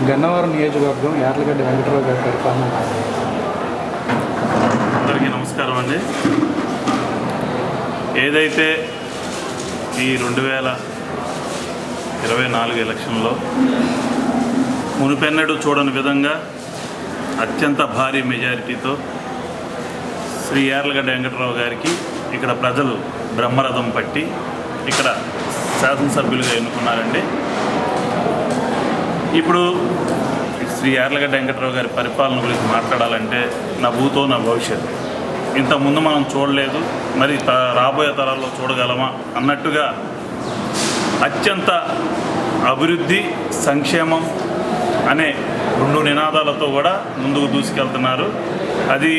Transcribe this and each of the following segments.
గన్నవరం నియోజకవర్గం యార్లగడ్డ వెంకటరావు గారి పరిపాలన. అందరికీ నమస్కారం అండి. ఏదైతే ఈ 2024 ఎలక్షన్లో మునుపెన్నడూ చూడని విధంగా అత్యంత భారీ మెజారిటీతో శ్రీ యార్లగడ్డ వెంకటరావు గారికి ఇక్కడ ప్రజలు బ్రహ్మరథం పట్టి ఇక్కడ శాసనసభ్యులుగా ఎన్నుకున్నారండి. ఇప్పుడు శ్రీ యార్లగడ్డ వెంకటరావు గారి పరిపాలన గురించి మాట్లాడాలంటే నా భూతో నా భవిష్యత్తు. ఇంతకుముందు మనం చూడలేదు, మరి రాబోయే తరాల్లో చూడగలమా అన్నట్టుగా అత్యంత అభివృద్ధి సంక్షేమం అనే 2 నినాదాలతో కూడా ముందుకు దూసుకెళ్తున్నారు. అది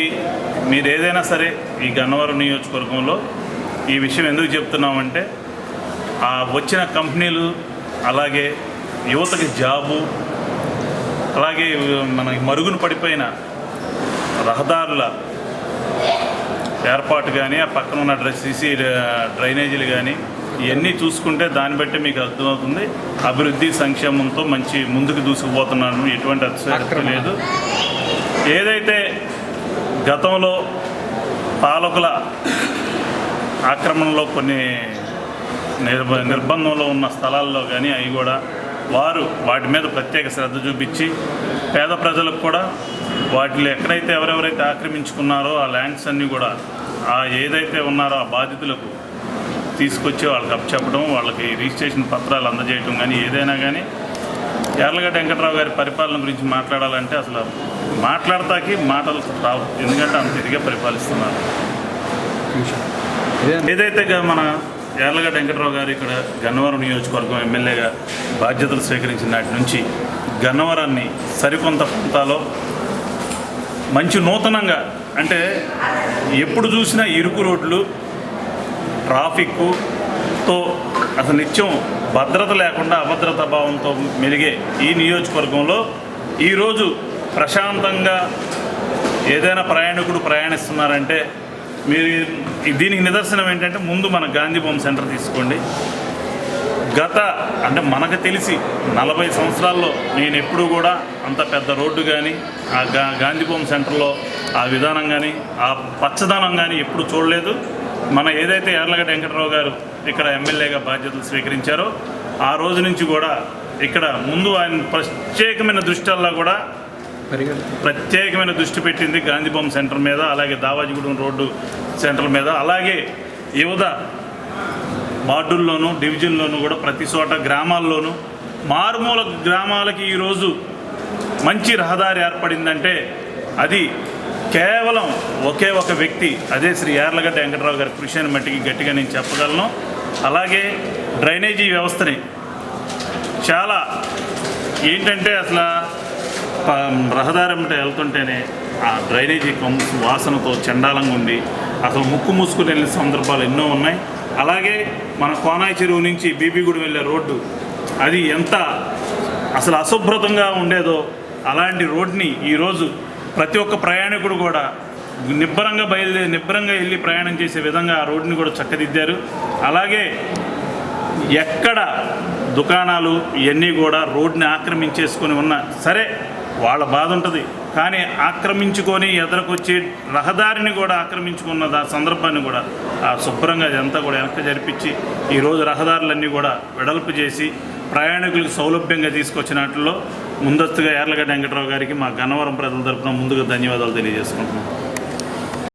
మీరు ఏదైనా సరే ఈ గన్నవరం నియోజకవర్గంలో ఈ విషయం ఎందుకు చెప్తున్నామంటే వచ్చిన కంపెనీలు, అలాగే యువతకి జాబు, అలాగే మన మరుగున పడిపోయిన రహదారుల ఏర్పాటు కానీ, ఆ పక్కన ఉన్న సీసీ డ్రైనేజీలు కానీ ఇవన్నీ చూసుకుంటే దాన్ని బట్టి మీకు అర్థమవుతుంది అభివృద్ధి సంక్షేమంతో మంచి ముందుకు దూసుకుపోతున్నాను. ఎటువంటి అతిశయోక్తి లేదు. ఏదైతే గతంలో పాలకుల ఆక్రమణలో కొన్ని నిర్బంధంలో ఉన్న స్థలాల్లో కానీ అవి కూడా వాటి మీద ప్రత్యేక శ్రద్ధ చూపించి పేద ప్రజలకు కూడా వాటిలో ఎక్కడైతే ఎవరెవరైతే ఆక్రమించుకున్నారో ఆ ల్యాండ్స్ అన్నీ కూడా ఏదైతే ఉన్నారో ఆ బాధితులకు తీసుకొచ్చి వాళ్ళకి అప్పచెప్పడం, వాళ్ళకి రిజిస్ట్రేషన్ పత్రాలు అందజేయడం కానీ ఏదైనా కానీ యార్లగడ్డ వెంకటరావు గారి పరిపాలన గురించి మాట్లాడాలంటే అసలు మాట్లాడతాకి మాటలు రావు. ఎందుకంటే అంత ఇదిగా పరిపాలిస్తున్నారు. ఏదైతే మన యార్లగడ్డ వెంకటరావు గారు ఇక్కడ గన్నవరం నియోజకవర్గం ఎమ్మెల్యేగా బాధ్యతలు స్వీకరించిన నాటి నుంచి గన్నవరాన్ని సరికొంత ప్రాంతాల్లో మంచి నూతనంగా, అంటే ఎప్పుడు చూసినా ఇరుకు రోడ్లు, ట్రాఫిక్తో అసలు నిత్యం భద్రత లేకుండా అభద్రతా భావంతో మెలిగే ఈ నియోజకవర్గంలో ఈరోజు ప్రశాంతంగా ఏదైనా ప్రయాణికుడు ప్రయాణిస్తున్నారంటే మీరు దీనికి నిదర్శనం ఏంటంటే ముందు మన గాంధీ బొమ్మ సెంటర్ తీసుకోండి. అంటే మనకు తెలిసి 40 సంవత్సరాల్లో నేను ఎప్పుడూ కూడా అంత పెద్ద రోడ్డు కానీ, ఆ గాంధీ బొమ్మ సెంటర్లో ఆ విధానం కానీ, ఆ పచ్చదనం కానీ ఎప్పుడు చూడలేదు. మన ఏదైతే యార్లగడ్డ వెంకటరావు గారు ఇక్కడ ఎమ్మెల్యేగా బాధ్యతలు స్వీకరించారో ఆ రోజు నుంచి కూడా ఇక్కడ ముందు ఆయన ప్రత్యేకమైన దృష్టి పెట్టింది గాంధీ బొమ్మ సెంటర్ మీద, అలాగే దావాజిగూడెం రోడ్డు సెంటర్ మీద, అలాగే యువత వార్డుల్లోనూ డివిజన్లోనూ కూడా ప్రతి చోట గ్రామాల్లోనూ మారుమూల గ్రామాలకి ఈరోజు మంచి రహదారి ఏర్పడిందంటే అది కేవలం ఒకే ఒక వ్యక్తి, అదే శ్రీ యార్లగడ్డ వెంకటరావు గారి కృషి అని మట్టికి గట్టిగా నేను చెప్పగలను. అలాగే డ్రైనేజీ వ్యవస్థని చాలా ఏంటంటే అసలు రహదారి అంటే వెళ్తుంటేనే ఆ డ్రైనేజీ వాసనతో చండాలంగా ఉండి అసలు ముక్కు మూసుకుని వెళ్ళిన సందర్భాలు ఎన్నో ఉన్నాయి. అలాగే మన కోనాయి చెరువు నుంచి బీబీగూడెం వెళ్ళే రోడ్డు అది ఎంత అసలు అశుభ్రతంగా ఉండేదో అలాంటి రోడ్ని ఈరోజు ప్రతి ఒక్క ప్రయాణికుడు కూడా నిబ్బరంగా వెళ్ళి ప్రయాణం చేసే విధంగా ఆ రోడ్ని కూడా చక్కదిద్దారు. అలాగే ఎక్కడ దుకాణాలు ఇవన్నీ కూడా రోడ్ని ఆక్రమించేసుకొని ఉన్నా సరే వాళ్ళ బాధ ఉంటుంది, కానీ ఆక్రమించుకొని ఎదురుకొచ్చి రహదారిని కూడా ఆక్రమించుకున్న సందర్భాన్ని కూడా శుభ్రంగా అదంతా కూడా వెనక్కి జరిపించి ఈరోజు రహదారులన్నీ కూడా వెడల్పు చేసి ప్రయాణికులకు సౌలభ్యంగా తీసుకొచ్చినట్లో ముందస్తుగా యార్లగడ్డ వెంకటరావు గారికి మా గన్నవరం ప్రజల తరపున ముందుగా ధన్యవాదాలు తెలియజేసుకుంటున్నాం.